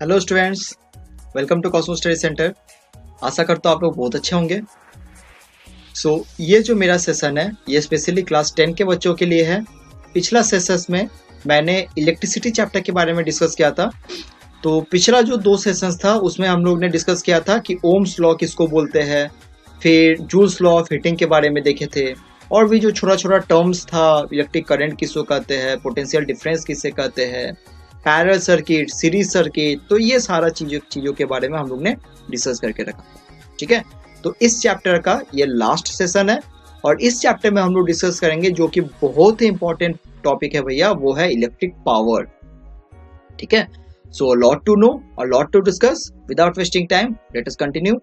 Hello students, welcome to cosmo study centre. आशा करता हूँ आप लोग बहुत अच्छे होंगे। ये जो मेरा सेशन है ये स्पेशली क्लास 10 के बच्चों के लिए है। पिछला सेशंस में मैंने इलेक्ट्रिसिटी चैप्टर के बारे में डिस्कस किया था। तो पिछला जो 2 सेशंस था उसमें हम लोग ने डिस्कस किया था कि ओम्स लॉ किसको बोलते हैं, फिर जूल्स लॉ ऑफ हीटिंग के बारे में देखे थे, और भी जो छोटा छोटा टर्म्स था, इलेक्ट्रिक करंट किसको कहते हैं, पोटेंशियल डिफरेंस किसे कहते हैं, पैरेलल सर्किट, सीरीज सर्किट, तो ये सारा चीजों के बारे में हम लोग ने डिस्कस करके रखा। ठीक है, तो इस चैप्टर का ये लास्ट सेशन है और इस चैप्टर में हम लोग डिस्कस करेंगे जो कि बहुत ही इंपॉर्टेंट टॉपिक है भैया, वो है इलेक्ट्रिक पावर। ठीक है, सो लॉट टू नो और lot to discuss. Without wasting time let us continue.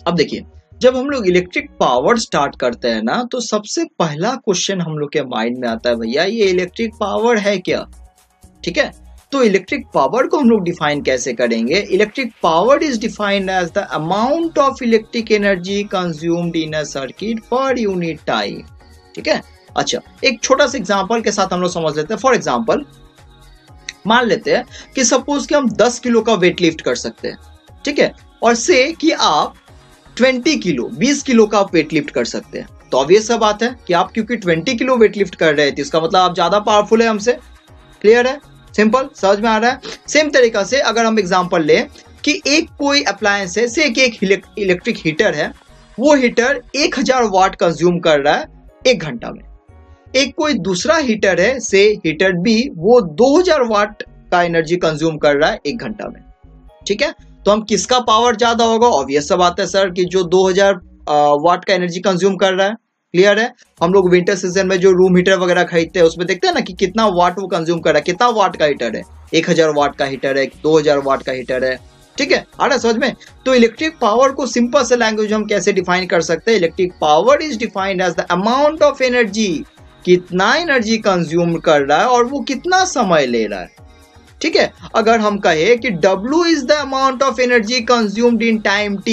अब देखिए, जब हम लोग इलेक्ट्रिक पावर स्टार्ट करते हैं ना, तो सबसे पहला क्वेश्चन हम लोग के माइंड में आता है भैया, ये इलेक्ट्रिक पावर है क्या। ठीक है, तो इलेक्ट्रिक पावर को हम लोग डिफाइन कैसे करेंगे। Electric power is defined as the amount of electric energy consumed in a circuit per unit time. ठीक है, अच्छा एक छोटा सा एग्जांपल के साथ हम लोग समझ लेते हैं। फॉर एग्जांपल मान लेते हैं कि सपोज कि हम 10 किलो का वेट लिफ्ट कर सकते हैं। ठीक है, और से कि आप 20 किलो 20 किलो का आप वेट लिफ्ट कर सकते हैं। तो ऑब्वियस सा बात है कि आप क्योंकि 20 किलो वेट लिफ्ट कर रहे थे, इसका मतलब आप ज्यादा पावरफुल है हमसे। क्लियर है, सिंपल, समझ में आ रहा है। सेम तरीका से अगर हम एग्जांपल लें कि एक कोई अप्लायंस है, से एक इलेक्ट्रिक हीटर है, वो हीटर 1000 वाट कंज्यूम कर रहा है 1 घंटा में। एक कोई दूसरा हीटर है, से हीटर बी, वो 2000 वाट का एनर्जी कंज्यूम कर रहा है 1 घंटा में। ठीक है, तो हम किसका पावर ज्यादा होगा। ऑब्वियस सा बात है सर कि जो 2000 वाट का एनर्जी कंज्यूम कर रहा है। क्लियर है, हम लोग विंटर सीजन में जो रूम हीटर वगैरह खरीदते हैं उसमें देखते हैं ना कि कितना वाट वो कंज्यूम कर रहा है, कितना वाट का हीटर है, 1000 वाट का हीटर है, 2000 वाट का हीटर है। ठीक है, आ रहा समझ में। तो इलेक्ट्रिक पावर को सिंपल से लैंग्वेज हम कैसे डिफाइन कर सकते हैं। Electric power is defined as the amount of energy, कितना एनर्जी कंज्यूम कर रहा है और वो कितना समय ले रहा है। ठीक है, अगर हम कहे कि W is the amount of energy consumed in time T,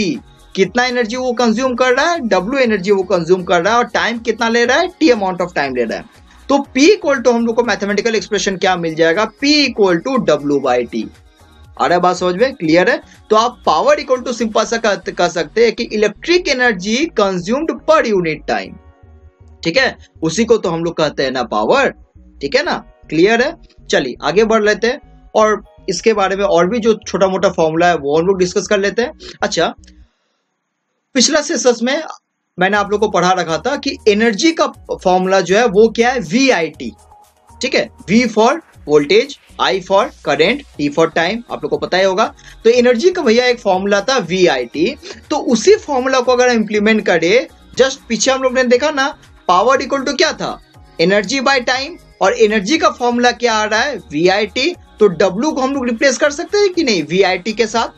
कितना एनर्जी वो कंज्यूम कर रहा है, W एनर्जी वो कंज्यूम कर रहा है, और टाइम कितना ले रहा है, T अमाउंट ऑफ टाइम ले रहा है। तो P इक्वल टू हम लोग को मैथमेटिकल एक्सप्रेशन क्या मिल जाएगा, P equal to W by T। आ रहा है बात समझ में, क्लियर है। तो आप पावर इक्वल टू सिंपल सा कह सकते हैं कि इलेक्ट्रिक एनर्जी कंज्यूम्ड पर यूनिट टाइम। ठीक है, उसी को तो हम लोग कहते हैं ना पावर। ठीक है ना, क्लियर है। चलिए आगे बढ़ लेते हैं और इसके बारे में और भी जो छोटा मोटा फॉर्मूला है वो हम लोग डिस्कस कर लेते हैं। अच्छा, पिछला सेशन में मैंने आप लोग को पढ़ा रखा था कि एनर्जी का फॉर्मूला जो है वो क्या है, VIT। ठीक है, V for voltage, I for current, T for time, आप लोग को पता ही होगा। तो एनर्जी का भैया एक फॉर्मूला था VIT। तो उसी फॉर्मूला को अगर इंप्लीमेंट करें, जस्ट पीछे हम लोग ने देखा ना, पावर इक्वल टू क्या था, एनर्जी बाय टाइम, और एनर्जी का फॉर्मूला क्या आ रहा है, VIT। तो W को हम लोग रिप्लेस कर सकते हैं कि नहीं VIT के साथ।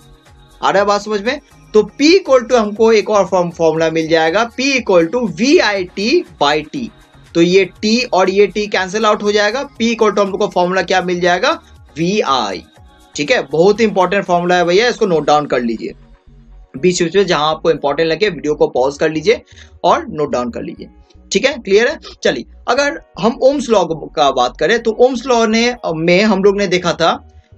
आ रहा है बात समझ में। तो P इक्वल टू हमको एक और फॉर्मूला मिल जाएगा, P equal to VIT by T। तो ये T और ये T कैंसिल आउट हो जाएगा। P इक्वल टू हम लोग को फॉर्मूला क्या मिल जाएगा, VI। ठीक है, बहुत ही इंपॉर्टेंट फॉर्मूला है भैया, इसको नोट डाउन कर लीजिए। बीच बीच में जहां आपको इंपॉर्टेंट लगे वीडियो को पॉज कर लीजिए और नोट डाउन कर लीजिए। ठीक है, क्लियर है। चलिए अगर हम ओम्स लॉ का बात करें तो ओम्स लॉ में हम लोग ने देखा था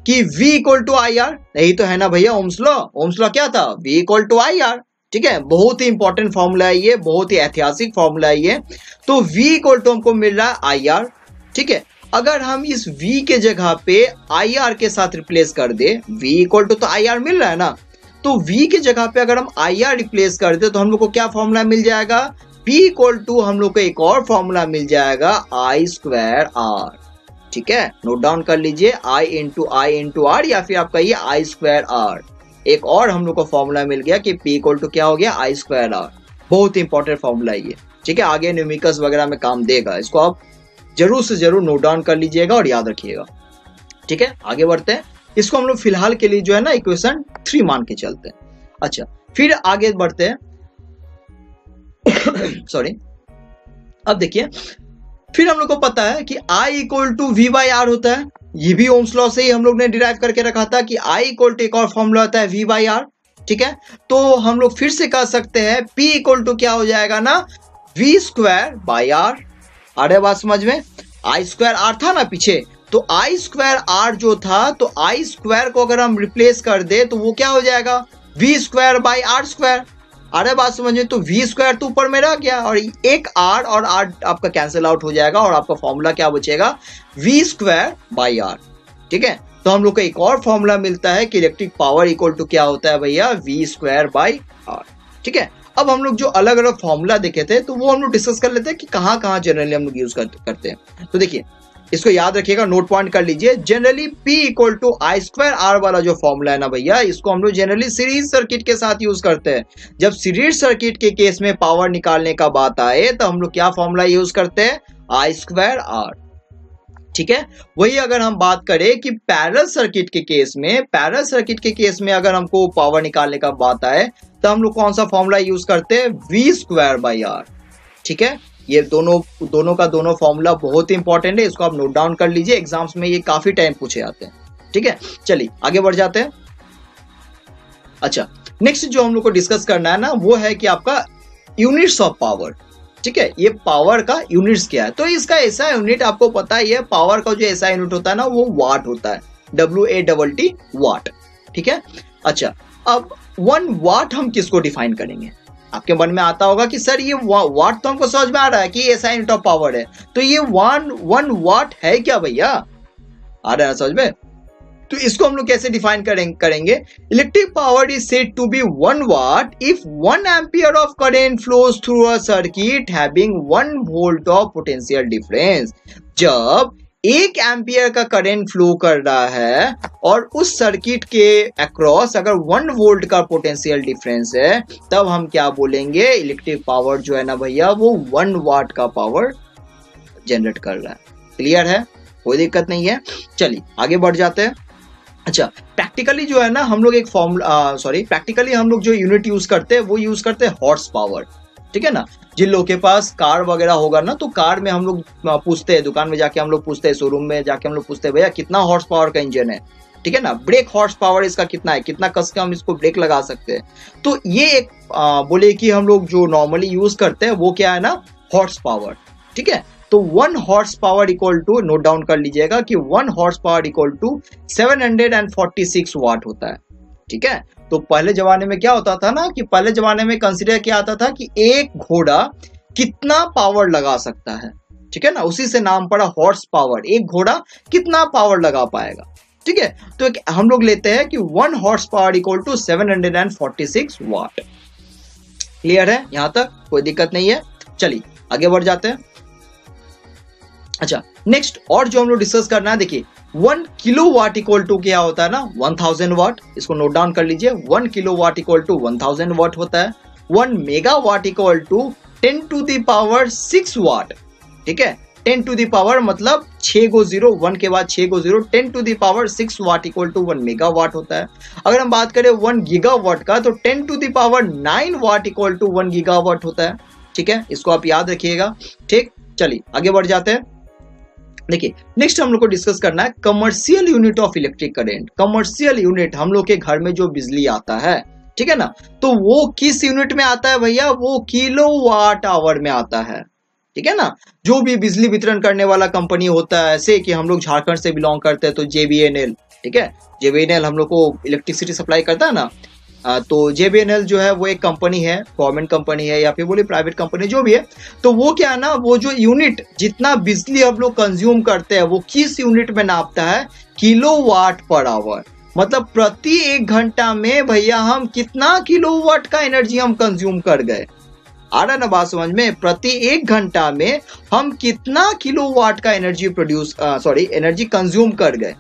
कि V इक्वल टू IR, यही तो है ना भैया ओम्स लॉ। ओम्स लॉ क्या था, V इक्वल टू IR। ठीक है, बहुत ही इंपॉर्टेंट फॉर्मूला है ये, बहुत ही ऐतिहासिक फॉर्मूला है ये। तो V इक्वल टू हमको मिल रहा है IR। ठीक है, अगर हम इस V के जगह पे IR के साथ रिप्लेस कर दे, V इक्वल टू तो IR मिल रहा है ना, तो V के जगह पे अगर हम IR रिप्लेस कर दे तो हम लोग को क्या फॉर्मूला मिल जाएगा, P इक्वल टू हम लोग को एक और फॉर्मूला मिल जाएगा I स्क्वायर R। ठीक है, नोट डाउन कर लीजिए, I इंटू R, या फिर आप कहिए I स्क्वायर R। एक और हम लोग को फॉर्मूला मिल गया कि P इक्वल टू क्या हो गया, I स्क्वायर R। बहुत इंपॉर्टेंट फॉर्मूला है ये। ठीक है, आगे न्यूमेरिकल्स वगैरह में काम देगा, इसको आप जरूर से जरूर नोट डाउन कर लीजिएगा और याद रखिएगा। ठीक है, आगे बढ़ते हैं। इसको हम लोग फिलहाल के लिए जो है ना इक्वेशन 3 मान के चलते हैं। अच्छा, फिर आगे बढ़ते हैं। सॉरी, अब देखिए, फिर हम लोग को पता है कि I equal to V by R होता है। ये भी ओम्स लॉ से ही हम लोग ने डिराइव करके रखा था कि I इक्वल टू एक और फॉर्मूला होता है V बाई R। ठीक है, तो हम लोग फिर से कह सकते हैं P इक्वल टू क्या हो जाएगा ना, V स्क्वायर बाई R। आ रहा है बात समझ में। I स्क्वायर R था ना पीछे, तो आई स्क्वायर आर जो था, तो आई स्क्वायर को अगर हम रिप्लेस कर दे तो वो क्या हो जाएगा, V square by R square. अरे बात समझिए, तो वी स्क्वायर तो ऊपर में रह गया और एक आर और आर आपका कैंसिल आउट हो जाएगा और आपका फॉर्मूला क्या बचेगा, वी स्क्वायर बाई आर। ठीक है, तो हम लोग को एक और फॉर्मूला मिलता है कि इलेक्ट्रिक पावर इक्वल टू क्या होता है भैया, वी स्क्वायर बाई आर। ठीक है, अब हम लोग जो अलग अलग फॉर्मूला देखे थे तो वो हम लोग डिस्कस कर लेते हैं कि कहाँ कहाँ जनरली हम लोग यूज करते हैं। तो देखिए, इसको याद रखिएगा, नोट पॉइंट कर लीजिए। Generally P equal to I square R वाला जो फॉर्मूला है ना भैया, इसको हम लोग जनरली सीरीज सर्किट के साथ यूज करते हैं। जब सीरीज सर्किट के केस में पावर निकालने का बात आए तो हम लोग क्या फॉर्मूला यूज करते हैं, आई स्क्वायर आर। ठीक है, वही अगर हम बात करें कि पैरेलल सर्किट के केस में, अगर हमको पावर निकालने का बात आए तो हम लोग कौन सा फॉर्मूला यूज करते हैं, वी स्क्वायर बाई आर। ठीक है, ये दोनों का फॉर्मूला बहुत ही इंपॉर्टेंट है, इसको आप नोट डाउन कर लीजिए, एग्जाम्स में ये काफी टाइम पूछे जाते हैं। ठीक है, चलिए आगे बढ़ जाते हैं। अच्छा, नेक्स्ट जो हम लोग को डिस्कस करना है ना, वो है कि आपका यूनिट्स ऑफ पावर। ठीक है, ये पावर का यूनिट्स क्या है, तो इसका ऐसा यूनिट आपको पता ही है, पावर का जो ऐसा यूनिट होता है ना वो वाट होता है, WATT वाट। ठीक है, अच्छा, अब 1 वाट हम किसको डिफाइन करेंगे, आपके मन में आता होगा कि सर ये वाट तो हमको समझ में आ रहा है कि ऐसा यूनिट ऑफ पावर है, तो ये 1 वाट है क्या भैया, आ रहा है समझ में। तो इसको हम लोग कैसे डिफाइन करेंगे, electric power is said to be 1 watt if 1 ampere of current flows through a circuit having 1 volt of potential difference. जब 1 एम्पियर का करंट फ्लो कर रहा है और उस सर्किट के अक्रॉस अगर 1 वोल्ट का पोटेंशियल डिफरेंस है, तब हम क्या बोलेंगे, इलेक्ट्रिक पावर जो है ना भैया वो 1 वाट का पावर जनरेट कर रहा है। क्लियर है, कोई दिक्कत नहीं है। चलिए आगे बढ़ जाते हैं। अच्छा, प्रैक्टिकली जो है ना हम लोग प्रैक्टिकली हम लोग जो यूनिट यूज करते हैं वो यूज करते हैं हॉर्स पावर। ठीक है ना, जिन लोगों के पास कार वगैरह होगा ना, तो कार में हम लोग पूछते हैं, दुकान में जाके हम लोग पूछते हैं, शोरूम में जाके हम लोग पूछते हैं भैया कितना हॉर्स पावर का इंजन है। ठीक है ना, ब्रेक हॉर्स पावर इसका कितना है, कितना कस के हम इसको ब्रेक लगा सकते हैं। तो ये एक बोले कि हम लोग जो नॉर्मली यूज करते हैं वो क्या है ना, हॉर्स पावर। ठीक है, तो 1 horse power equal to, note down कर लीजिएगा कि 1 horse power equal to 746 watt होता है। ठीक है, तो पहले जमाने में क्या होता था ना, कि पहले जमाने में कंसीडर किया आता था कि एक घोड़ा कितना पावर लगा सकता है। ठीक है ना, उसी से नाम पड़ा हॉर्स पावर, एक घोड़ा कितना पावर लगा पाएगा। ठीक है, तो हम लोग लेते हैं कि 1 horse power equal to 746 watt. Clear है, यहां तक कोई दिक्कत नहीं है। चलिए आगे बढ़ जाते हैं। अच्छा, नेक्स्ट और जो हम लोग डिस्कस करना है, देखिए 1 किलो वाट इक्वल टू क्या होता है ना, 1000 वाट। इसको नोट डाउन कर लीजिए, 1 kilo watt equal to 1000 watt होता है। 1 mega watt equal to 10 to the power 6 watt. ठीक है, 10 टू द पावर मतलब 6 गो 0, 1 के बाद 6 go 0, 10 to the power 6 watt equal to 1 mega watt होता है। अगर हम बात करें 1 गीगा वाट का, तो 10 to the power 9 watt equal to 1 giga watt होता है। ठीक है, इसको आप याद रखिएगा। ठीक, चलिए आगे बढ़ जाते हैं। देखिए, नेक्स्ट हम लोग को डिस्कस करना है commercial unit of electric current. Commercial unit, हम लोग के घर में जो बिजली आता है, ठीक है ना, तो वो किस यूनिट में आता है भैया, वो किलोवाट आवर में आता है। ठीक है ना, जो भी बिजली वितरण करने वाला कंपनी होता है, ऐसे कि हम लोग झारखंड से बिलोंग करते हैं तो JBNL, ठीक है, JBNL हम लोग को इलेक्ट्रिसिटी सप्लाई करता है ना। तो JBNL जो है वो एक कंपनी है, गवर्नमेंट कंपनी है या फिर बोले प्राइवेट कंपनी, जो भी है। तो वो क्या है ना, वो जो यूनिट जितना बिजली हम लोग कंज्यूम करते हैं वो किस यूनिट में नापता है, किलोवाट पर आवर। मतलब प्रति 1 घंटा में भैया हम कितना किलोवाट का एनर्जी हम कंज्यूम कर गए। आ रहा ना बात समझ में, प्रति 1 घंटा में हम कितना किलोवाट का एनर्जी कंज्यूम कर गए।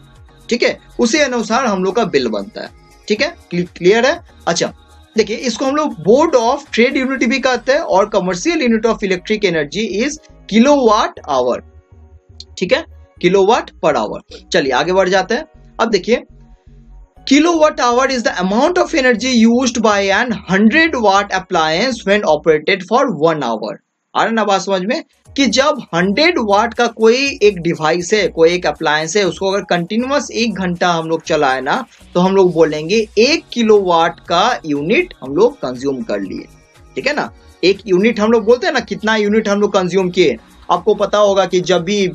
ठीक है, उसी अनुसार हम लोग का बिल बनता है। ठीक है, क्लियर है। अच्छा, देखिए इसको हम लोग बोर्ड ऑफ ट्रेड यूनिट भी कहते हैं और commercial unit of electric energy is kilowatt hour. ठीक है, किलोवाट पर आवर। चलिए आगे बढ़ जाते हैं। अब देखिए, kilowatt hour is the amount of energy used by an 100 watt appliance when operated for 1 hour. आ रहा ना बात समझ में, कि जब 100 वाट का कोई एक डिवाइस है, कोई एक अप्लायंस है, उसको अगर कंटिन्यूअस 1 घंटा हम लोग चलाए ना, तो हम लोग बोलेंगे 1 किलोवाट का यूनिट हम लोग कंज्यूम कर लिए। ठीक है ना, एक यूनिट हम लोग बोलते हैं ना, कितना यूनिट हम लोग कंज्यूम किए। आपको पता होगा कि जब भी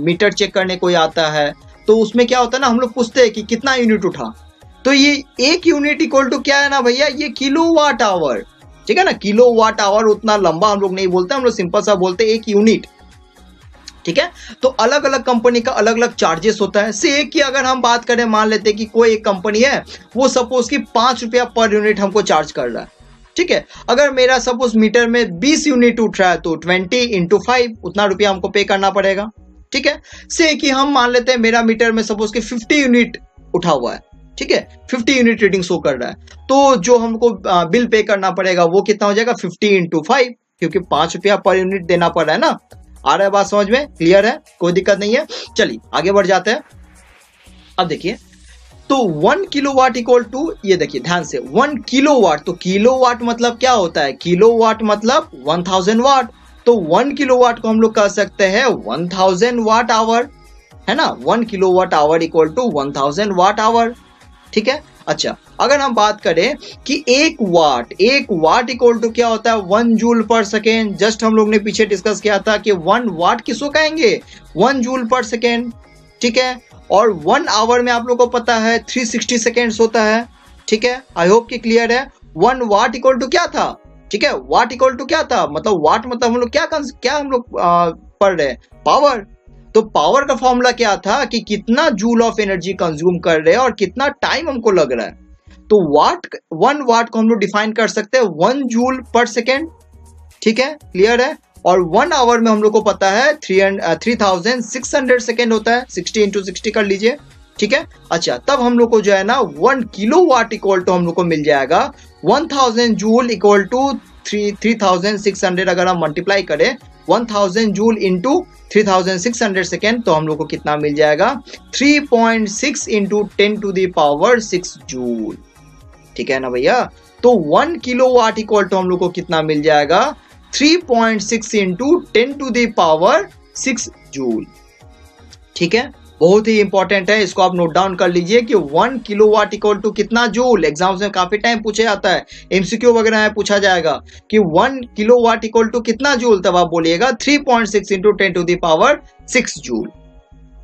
मीटर चेक करने कोई आता है तो उसमें क्या होता है ना, हम लोग पूछते हैं कि कितना यूनिट उठा, तो ये एक यूनिट इक्वल टू क्या है ना भैया, ये किलोवाट आवर, ठीक है ना। किलोवाट आवर उतना लंबा हम लोग नहीं बोलते, हम लोग सिंपल सा बोलते हैं एक यूनिट, ठीक है। तो अलग अलग कंपनी का अलग अलग चार्जेस होता है। से की अगर हम बात करें, मान लेते हैं कि कोई एक कंपनी है, वो सपोज कि 5 रुपया पर यूनिट हमको चार्ज कर रहा है, ठीक है। अगर मेरा सपोज मीटर में 20 यूनिट उठ रहा है तो 20 × 5 उतना रुपया हमको पे करना पड़ेगा, ठीक है। से कि हम मान लेते हैं मेरा मीटर में सपोज कि 50 यूनिट उठा हुआ है, ठीक है, 50 यूनिट रीडिंग शो कर रहा है, तो जो हमको बिल पे करना पड़ेगा वो कितना हो जाएगा, 50 × 5, क्योंकि 5 रुपया पर यूनिट देना पड़ रहा है ना। आ रहा है बात समझ में, क्लियर है, कोई दिक्कत नहीं है। चलिए आगे बढ़ जाते हैं। अब देखिए, तो 1 किलोवाट इक्वल टू, ये देखिए ध्यान से, 1 किलोवाट, तो किलोवाट मतलब क्या होता है, किलोवाट मतलब 1000 वाट, तो 1 किलोवाट को हम लोग कह सकते हैं 1000 वाट आवर, है ना। 1 kilowatt hour equal to 1000 watt hour, ठीक है। अच्छा, अगर हम बात करें कि एक वाट इक्वल टू क्या होता है, 1 जूल पर सेकेंड। जस्ट हम लोग ने पीछे डिस्कस किया था कि 1 वाट किसको कहेंगे, 1 जूल पर सेकेंड, ठीक है। और 1 आवर में आप लोग को पता है 360 सेकेंड्स होता है, ठीक है। आई होप कि क्लियर है। 1 वाट इक्वल टू क्या था, ठीक है, वाट इक्वल टू क्या था, मतलब वाट मतलब हम लोग क्या हम लोग पढ़ रहे हैं, पावर। तो पावर का फॉर्मूला क्या था कि कितना जूल ऑफ एनर्जी कंज्यूम कर रहे हैं और कितना टाइम हमको लग रहा है। तो 1 वाट को हम लोग डिफाइन कर सकते हैं 1 जूल पर सेकेंड, ठीक है, क्लियर है। और 1 आवर में हम लोग को पता है 3600 सेकेंड होता है, 60 × 60 कर लीजिए, ठीक है। अच्छा, तब हम लोग को जो है ना 1 किलोवाट इक्वल टू हम लोग को मिल जाएगा 1000 जूल इक्वल टू 3600, अगर हम मल्टीप्लाई करें 1000 जूल इंटू 3600 सेकेंड, तो हम लोग को कितना मिल जाएगा, 3.6 × 10⁻6 जूल, ठीक है ना भैया। तो 1 किलोवाट इक्वल टू हम लोग को कितना मिल जाएगा, 3.6 × 10⁻6 जूल, ठीक है। बहुत ही इंपॉर्टेंट है, इसको आप नोट डाउन कर लीजिए कि 1 किलोवाट इक्वल टू कितना जूल। एग्जाम्स में काफी टाइम पूछे जाता है, एमसीक्यू वगैरह में पूछा जाएगा कि 1 किलोवाट इक्वल टू कितना जूल, तब आप बोलिएगा 3.6 × 10⁻6 जूल,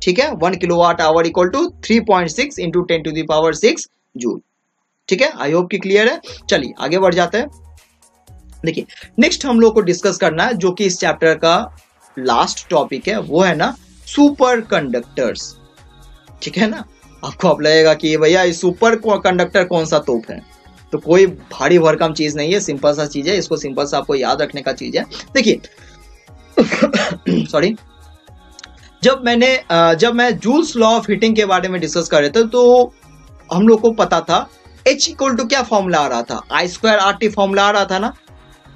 ठीक है। 1 kilowatt hour equal to 3.6 × 10⁻6 joule, ठीक है। आई होप कि क्लियर है। चलिए आगे बढ़ जाते हैं। देखिए, नेक्स्ट हम लोग को डिस्कस करना है, जो कि इस चैप्टर का लास्ट टॉपिक है, वो है ना सुपर कंडक्टर्स, ठीक है ना। आपको अब लगेगा कि भैया ये सुपर कंडक्टर कौन सा तोप है, तो कोई भारी भरकम चीज नहीं है, सिंपल सा चीज है, इसको सिंपल सा आपको याद रखने का चीज है। देखिए सॉरी, जब मैं जूल्स लॉ ऑफ हीटिंग के बारे में डिस्कस कर रहे थे, तो हम लोग को पता था H इक्वल टू क्या फॉर्मूला आ रहा था, I²RT फॉर्मूला आ रहा था ना,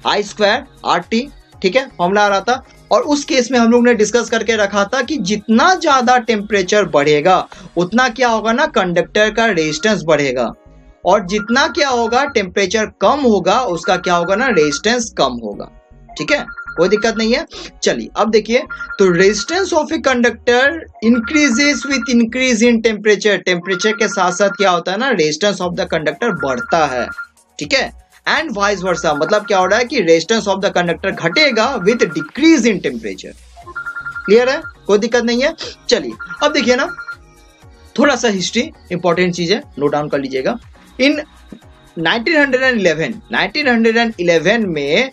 I²RT, ठीक है, फॉर्मूला आ रहा था। और उस केस में हम लोग ने डिस्कस करके रखा था कि जितना ज्यादा टेम्परेचर बढ़ेगा उतना क्या होगा ना, कंडक्टर का रेजिस्टेंस बढ़ेगा, और जितना क्या होगा, टेम्परेचर कम होगा, उसका क्या होगा ना, रेजिस्टेंस कम होगा, ठीक है, कोई दिक्कत नहीं है। चलिए अब देखिए, तो resistance of a conductor increases with increase in temperature, temperature के साथ साथ क्या होता है ना, रेजिस्टेंस ऑफ द कंडक्टर बढ़ता है, ठीक है। एंड वाइस वर्सा, मतलब क्या हो रहा है कि रेजिस्टेंस ऑफ द कंडक्टर घटेगा with decrease in temperature, clear है, कोई दिक्कत नहीं है। चलिए अब देखिए ना, थोड़ा सा हिस्ट्री इंपॉर्टेंट चीज है, नोट डाउन कर लीजिएगा। इन 1911 में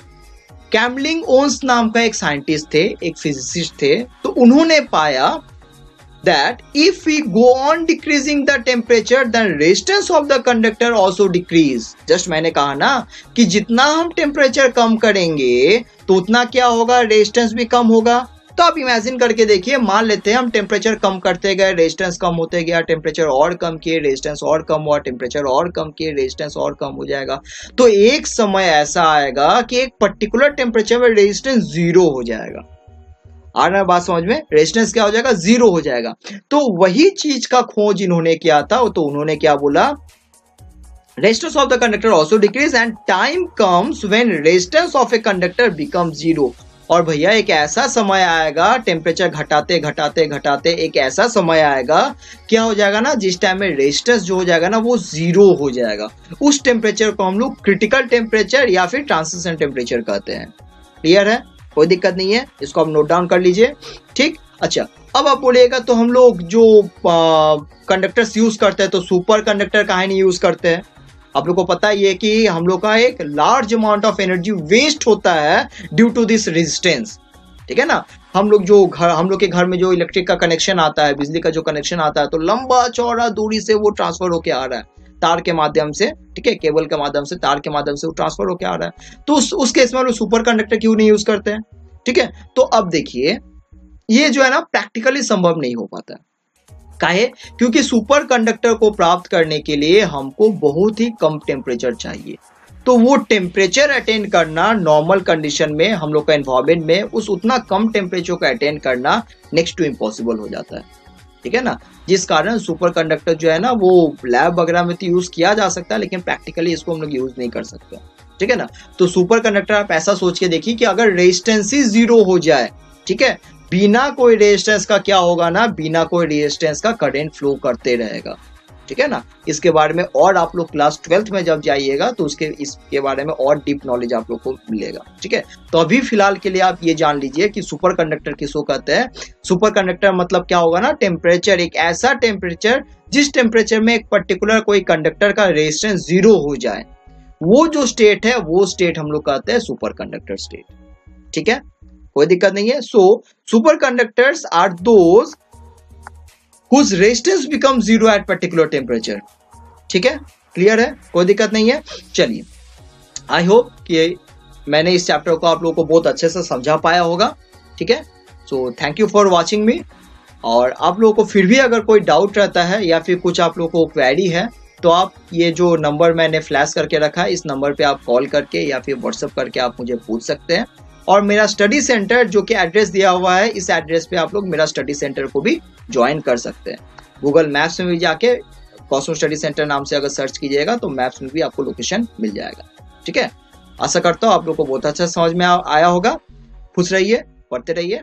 कैमलिंग ओन्स नाम का एक साइंटिस्ट थे, एक फिजिसिस्ट थे, तो उन्होंने पाया that if we go on decreasing the temperature then resistance of the conductor also decrease। Just मैंने कहा ना कि जितना हम टेम्परेचर कम करेंगे तो उतना क्या होगा, रेजिस्टेंस भी कम होगा। तो आप इमेजिन करके देखिए, मान लेते हैं हम टेम्परेचर कम करते गए, रेजिस्टेंस कम होते गया, टेम्परेचर और कम किए, रेजिस्टेंस और कम हुआ, टेम्परेचर और कम किए, रेजिस्टेंस और कम हो जाएगा। तो एक समय ऐसा आएगा कि एक पर्टिकुलर टेम्परेचर में रेजिस्टेंस 0 हो जाएगा। आ रहा है बात समझ में, रेजिस्टेंस क्या हो जाएगा, 0 हो जाएगा। तो वही चीज का खोज इन्होंने किया था, तो उन्होंने क्या बोला, resistance of the conductor also decrease and time comes when resistance of a conductor become 0। और भैया एक ऐसा समय आएगा, टेम्परेचर घटाते घटाते घटाते एक ऐसा समय आएगा, क्या हो जाएगा ना, जिस टाइम में रेजिस्टेंस जो हो जाएगा ना वो 0 हो जाएगा। उस टेम्परेचर को हम लोग क्रिटिकल टेम्परेचर या फिर ट्रांजिशन टेम्परेचर कहते हैं, क्लियर है, कोई दिक्कत नहीं है, इसको आप नोट डाउन कर लीजिए, ठीक। अच्छा, अब आप बोलिएगा तो हम लोग जो कंडक्टर्स यूज करते हैं तो सुपर कंडक्टर काहे नहीं यूज करते हैं? आप लोग को पता ही है कि हम लोग का एक large amount of energy waste होता है ड्यू टू दिस रेजिस्टेंस, ठीक है ना। हम लोग के घर में जो इलेक्ट्रिक का कनेक्शन आता है, बिजली का जो कनेक्शन आता है, तो लंबा चौड़ा दूरी से वो ट्रांसफर होके आ रहा है तार के माध्यम से, ठीक है, केबल के माध्यम से, तार के माध्यम से वो ट्रांसफर होके आ रहा है। तो उस केस में हम लोग सुपर कंडक्टर क्यों नहीं यूज करते हैं? ठीक है, तो अब देखिए ये जो है ना प्रैक्टिकली संभव नहीं हो पाता। काहे? क्योंकि सुपर कंडक्टर को प्राप्त करने के लिए हमको बहुत ही कम टेम्परेचर चाहिए। तो वो टेम्परेचर अटेंड करना नॉर्मल कंडीशन में, हम लोग का एनवायरमेंट में उस उतना कम टेम्परेचर को अटेंड करना नेक्स्ट टू इम्पॉसिबल हो जाता है, ठीक है ना। जिस कारण सुपर कंडक्टर जो है ना वो लैब वगैरह में तो यूज किया जा सकता है, लेकिन प्रैक्टिकली इसको हम लोग यूज नहीं कर सकते, ठीक है ना। तो सुपर कंडक्टर आप ऐसा सोच के देखिए कि अगर रेजिस्टेंस ही 0 हो जाए, ठीक है, बिना कोई रेजिस्टेंस का क्या होगा ना, बिना कोई रेजिस्टेंस का करंट फ्लो करते रहेगा, ठीक है ना। इसके बारे में और आप लोग क्लास 12th में जब जाइएगा तो इसके बारे में और डीप नॉलेज आप लोग को मिलेगा, ठीक है। तो अभी फिलहाल के लिए आप ये जान लीजिए कि सुपर कंडक्टर किसको कहते हैं। सुपर कंडक्टर मतलब क्या होगा ना, टेम्परेचर, एक ऐसा टेम्परेचर जिस टेम्परेचर में एक पर्टिकुलर कोई कंडक्टर का रेजिस्टेंस 0 हो जाए, वो जो स्टेट है वो स्टेट हम लोग कहते हैं सुपर कंडक्टर स्टेट, ठीक है, कोई दिक्कत नहीं है। So super conductors are those whose resistance becomes 0 at particular temperature, ठीक है, क्लियर है, कोई दिक्कत नहीं है। चलिए, आई होप कि मैंने इस चैप्टर को आप लोगों को बहुत अच्छे से समझा पाया होगा, ठीक है। So thank you for watching me. और आप लोगों को फिर भी अगर कोई डाउट रहता है या फिर कुछ आप लोगों को क्वेरी है तो आप ये जो नंबर मैंने फ्लैश करके रखा है, इस नंबर पे आप कॉल करके या फिर व्हाट्सएप करके आप मुझे पूछ सकते हैं। और मेरा स्टडी सेंटर जो कि एड्रेस दिया हुआ है, इस एड्रेस पे आप लोग मेरा स्टडी सेंटर को भी ज्वाइन कर सकते हैं। गूगल मैप्स में भी जाके कॉस्मो स्टडी सेंटर नाम से अगर सर्च कीजिएगा तो मैप्स में भी आपको लोकेशन मिल जाएगा, ठीक है। आशा करता हूँ आप लोग को बहुत अच्छा समझ में आया होगा। खुश रहिए, पढ़ते रहिए।